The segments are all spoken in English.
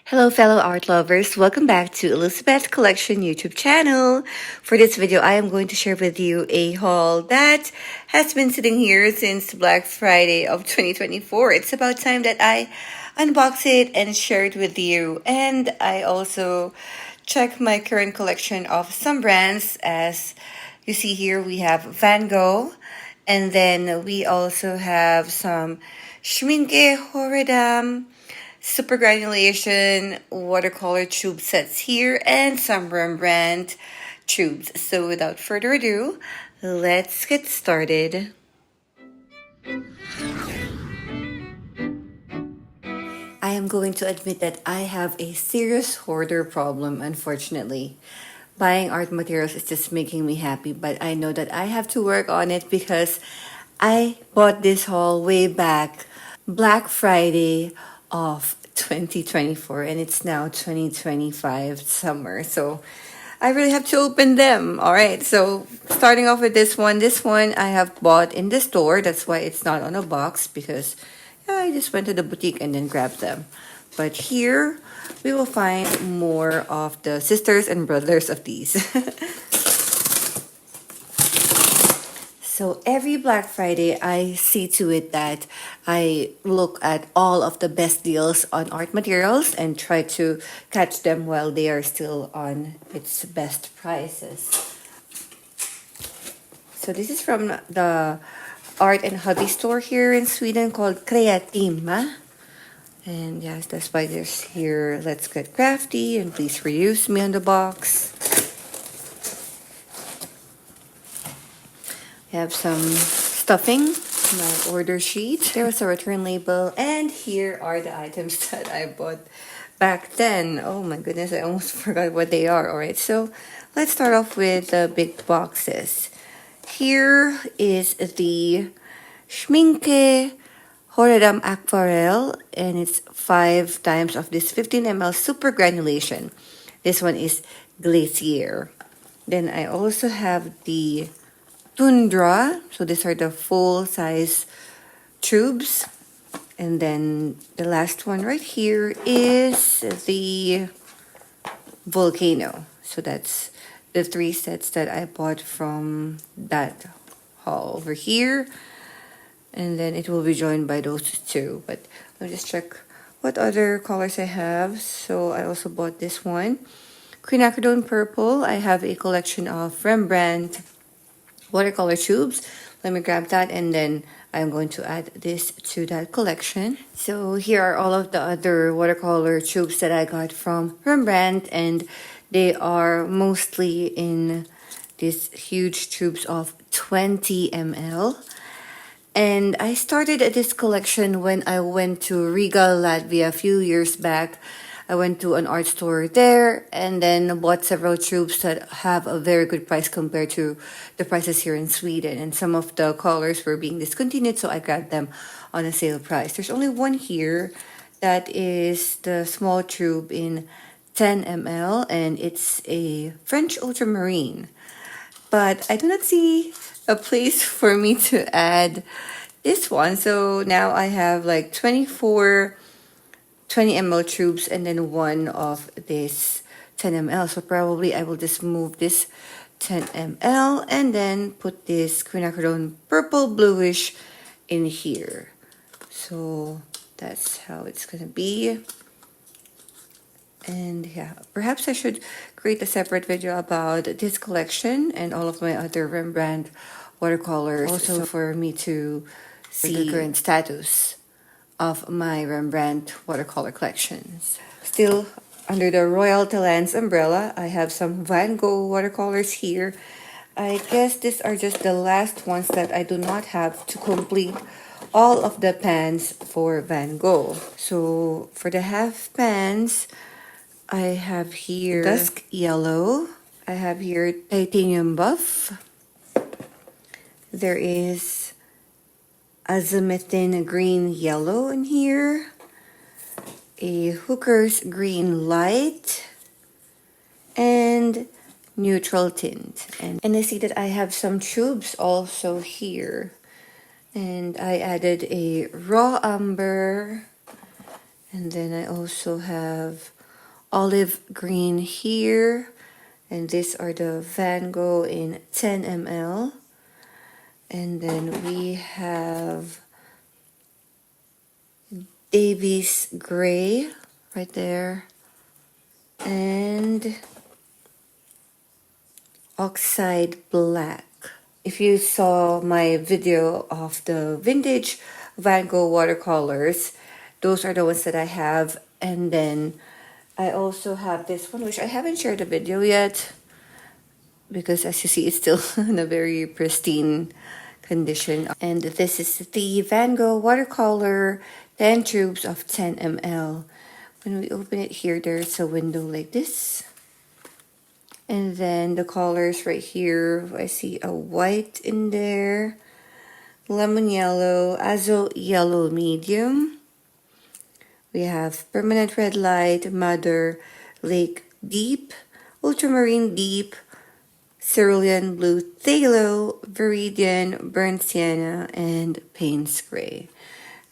Hello fellow art lovers, welcome back to Elizabeth's Collection YouTube channel. For this video, I am going to share with you a haul that has been sitting here since Black Friday of 2024. It's about time that I unbox it and share it with you. And I also check my current collection of some brands. As you see here, we have Van Gogh, and then we also have some Schmincke Horadam Supergranulation watercolor tube sets here and some Rembrandt tubes. So without further ado, let's get started. I am going to admit that I have a serious hoarder problem, unfortunately. Buying art materials is just making me happy, but I know that I have to work on it because I bought this haul way back Black Friday of 2024 and it's now 2025 summer. So I really have to open them. All right, so starting off with this one I have bought in the store. That's why it's not on a box, because I just went to the boutique and then grabbed them. But here we will find more of the sisters and brothers of these. So every Black Friday, I see to it that I look at all of the best deals on art materials and try to catch them while they are still on its best prices. So this is from the art and hobby store here in Sweden called Kreatima. And yes, that's why there's here, let's get crafty and please reuse me on the box. I have some stuffing, my order sheet. There was a return label, and here are the items that I bought back then. Oh my goodness, I almost forgot what they are. All right, so let's start off with the big boxes. Here is the Schmincke Horadam Aquarelle, and it's 5 times of this 15 ml super granulation. This one is Glacier. Then I also have the Tundra. So these are the full-size tubes. And then the last one right here is the Volcano. So that's the 3 sets that I bought from that haul over here. And then it will be joined by those 2. But let me just check what other colors I have. So I also bought this one. Quinacridone purple. I have a collection of Rembrandt watercolor tubes. Let me grab that and then I'm going to add this to that collection. So here are all of the other watercolor tubes that I got from Rembrandt, and they are mostly in these huge tubes of 20 ml. And I started this collection when I went to Riga, Latvia a few years back. I went to an art store there and then bought several tubes that have a very good price compared to the prices here in Sweden. And some of the colors were being discontinued, so I grabbed them on a sale price. There's only one here that is the small tube in 10 ml, and it's a French ultramarine. But I do not see a place for me to add this one. So now I have like 24 20 ml tubes and then one of this 10 ml. So probably I will just move this 10 ml and then put this Quinacridone purple bluish in here. So that's how it's gonna be. And yeah, perhaps I should create a separate video about this collection and all of my other Rembrandt watercolors, also for me to see the current status of my Rembrandt watercolor collections. Still under the Royal Talents umbrella, I have some Van Gogh watercolors here. I guess these are just the last ones that I do not have to complete all of the pans for Van Gogh. So for the half pans, I have here dusk yellow. I have here titanium buff. There is azimuthine green yellow in here, a hooker's green light, and neutral tint. And I see that I have some tubes also here, and I added a raw umber And then I also have olive green here. And these are the Van Gogh in 10 ml. And then we have Davies Gray right there. And Oxide Black. If you saw my video of the vintage Van Gogh watercolors, those are the ones that I have. And then I also have this one, which I haven't shared a video yet, because as you see, it's still in a very pristine condition. And this is the Van Gogh watercolor 10 tubes of 10 ml. When we open it here, there's a window like this. And then the colors right here, I see a white in there, lemon yellow, azo yellow medium. We have permanent red light, madder, lake deep, ultramarine deep, cerulean blue, phthalo, viridian, burnt sienna, and Payne's gray.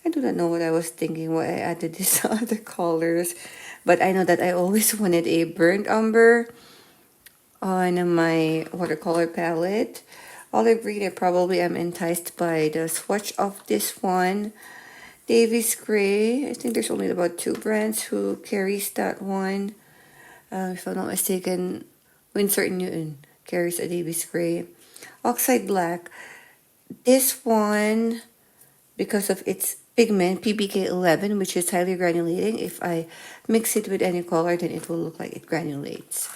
I do not know what I was thinking why I added these other colors, but I know that I always wanted a burnt umber on my watercolor palette. Olive green, I probably am enticed by the swatch of this one. Davies Gray, I think there's only about 2 brands who carries that one. If I'm not mistaken, Winsor & Newton carries a Davies Gray. Oxide Black, this one, because of its pigment, PBK 11, which is highly granulating. If I mix it with any color, then it will look like it granulates.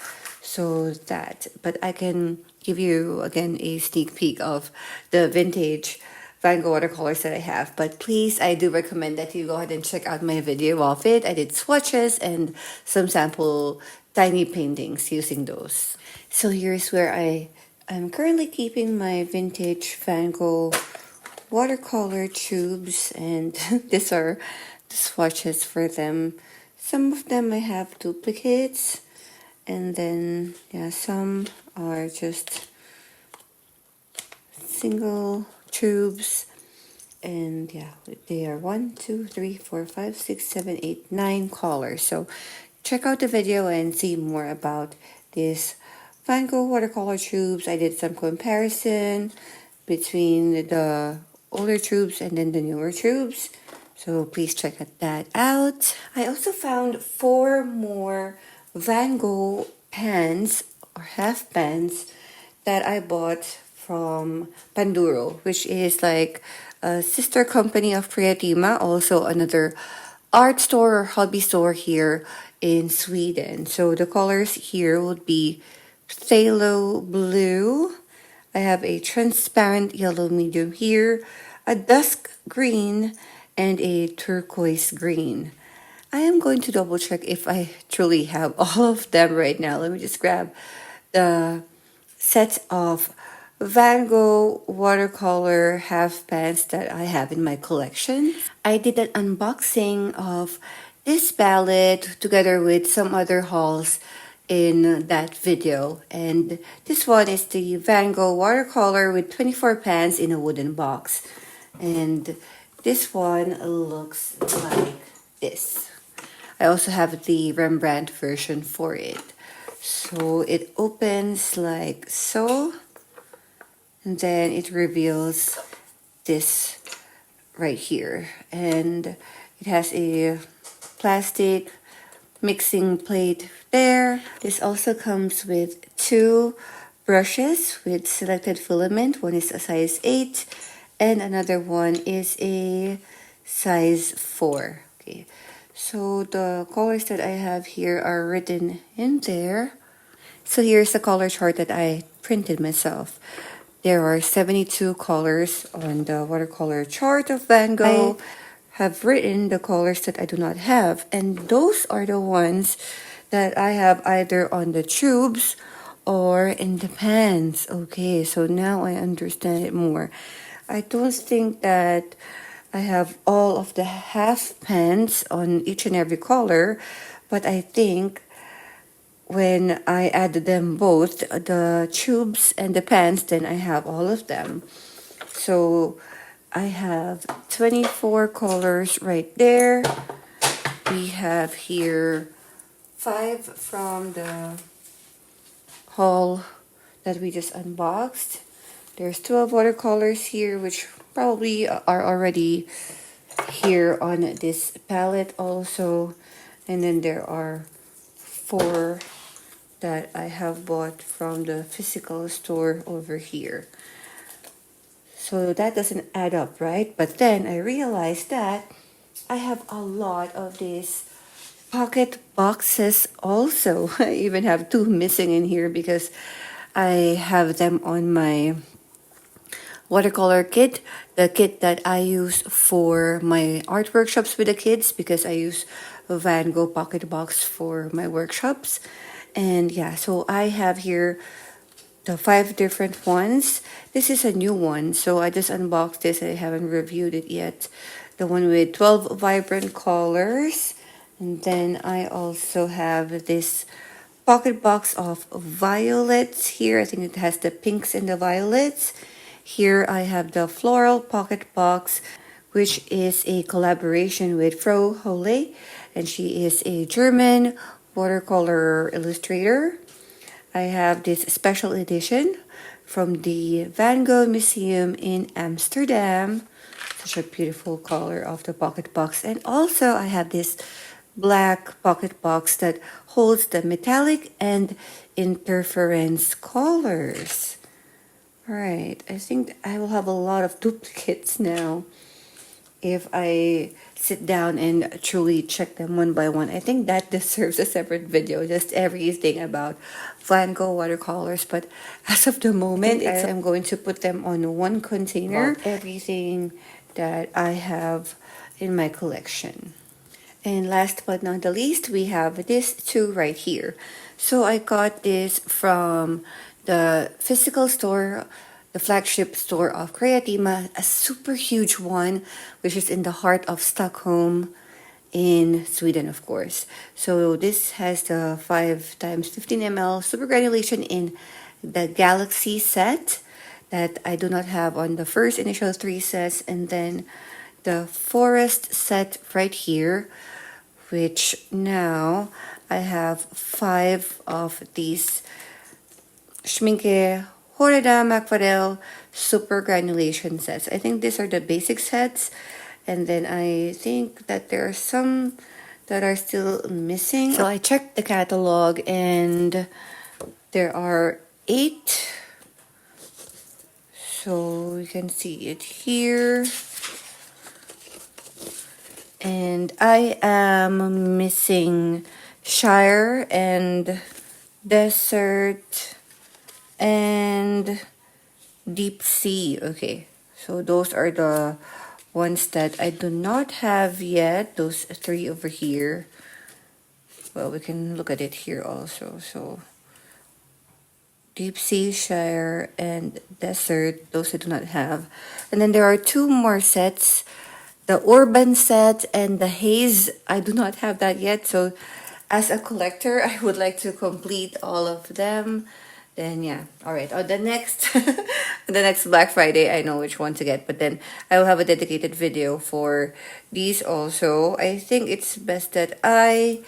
So that, but I can give you again a sneak peek of the vintage Van Gogh watercolors that I have. But please, I do recommend that you go ahead and check out my video of it. I did swatches and some sample tiny paintings using those. So here's where I'm currently keeping my vintage Van Gogh watercolor tubes, and these are the swatches for them. Some of them I have duplicates. And then, yeah, some are just single tubes. And yeah, they are 1, 2, 3, 4, 5, 6, 7, 8, 9 colors. So check out the video and see more about these Van Gogh watercolor tubes. I did some comparison between the older tubes and then the newer tubes. So please check that out. I also found 4 more Van Gogh pans or half pans that I bought from Panduro, which is like a sister company of Creatima, also another art store or hobby store here in Sweden. So the colors here would be phthalo blue. I have a transparent yellow medium here, a dusk green, and a turquoise green. I am going to double check if I truly have all of them right now. Let me just grab the set of Van Gogh watercolor half pans that I have in my collection. I did an unboxing of this palette together with some other hauls in that video. And this one is the Van Gogh watercolor with 24 pans in a wooden box. And this one looks like this. I also have the Rembrandt version for it. So it opens like so. And then it reveals this right here. And it has a plastic mixing plate there. This also comes with 2 brushes with selected filament. One is a size 8 and another one is a size 4. Okay. So the colors that I have here are written in there. So here's the color chart that I printed myself. There are 72 colors on the watercolor chart of Van Gogh. I have written the colors that I do not have, and those are the ones that I have either on the tubes or in the pans. Okay, so now I understand it more. I don't think that I have all of the half pans on each and every color, but I think when I added them both, the tubes and the pans, then I have all of them. So I have 24 colors right there. we have here 5 from the haul that we just unboxed. There's 12 watercolors here, which probably are already here on this palette also. And then there are 4 that I have bought from the physical store over here. So that doesn't add up, right? But then I realized that I have a lot of these pocket boxes also. I even have 2 missing in here because I have them on my watercolor kit, the kit that I use for my art workshops with the kids, because I use a Van Gogh pocket box for my workshops. And yeah, so I have here the 5 different ones. This is a new one, so I just unboxed this. I haven't reviewed it yet. The one with 12 vibrant colors. And then I also have this pocket box of violets here. I think it has the pinks and the violets. Here I have the floral pocket box, which is a collaboration with FRAU HÖLLE, and she is a German watercolor illustrator. I have this special edition from the Van Gogh Museum in Amsterdam. Such a beautiful color of the pocket box. And also I have this black pocket box that holds the metallic and interference colors. Alright, I think I will have a lot of duplicates now if I sit down and truly check them one by one. I think that deserves a separate video, just everything about Van Gogh watercolors. But as of the moment, I'm going to put them on one container, everything that I have in my collection. And last but not the least, we have this 2 right here. So I got this from the physical store, the flagship store of Creatima, a super huge one, which is in the heart of Stockholm in Sweden, of course. So this has the 5x15 ml supergranulation in the Galaxy set that I do not have on the first initial 3 sets, and then the Forest set right here, which now I have 5 of these Schmincke Horadam Supergranulation sets. I think these are the basic sets, and then I think that there are some that are still missing. So I checked the catalog and there are 8. So you can see it here. And I am missing Shire and Desert and Deep Sea. Okay, so those are the ones that I do not have yet. Those 3 over here. Well, we can look at it here also. So Deep Sea, Shire, and Desert, those I do not have. And then there are 2 more sets. The Urban set and the Haze, I do not have that yet. So as a collector, I would like to complete all of them. Then yeah, all right. On the next, the next Black Friday, I know which one to get. But then I will have a dedicated video for these also. I think it's best that I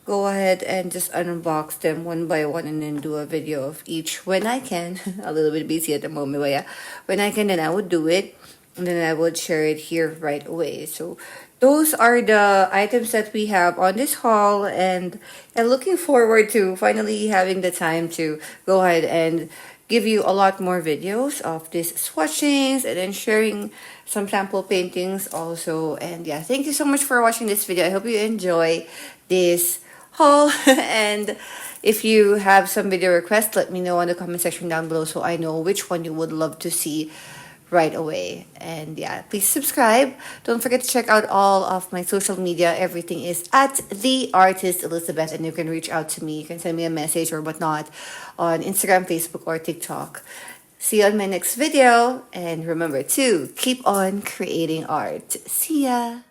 go ahead and just unbox them one by one and then do a video of each when I can. A little bit busy at the moment, but yeah, when I can, then I would do it. And then I would share it here right away. So those are the items that we have on this haul, and I'm looking forward to finally having the time to go ahead and give you a lot more videos of these swatchings and then sharing some sample paintings also. And yeah, thank you so much for watching this video. I hope you enjoy this haul. And if you have some video requests, let me know in the comment section down below so I know which one you would love to see right away. And yeah, please subscribe. Don't forget to check out all of my social media. Everything is at The Artist Elizabeth, and you can reach out to me. You can send me a message or whatnot on Instagram, Facebook, or TikTok. See you on my next video, and remember to keep on creating art. See ya!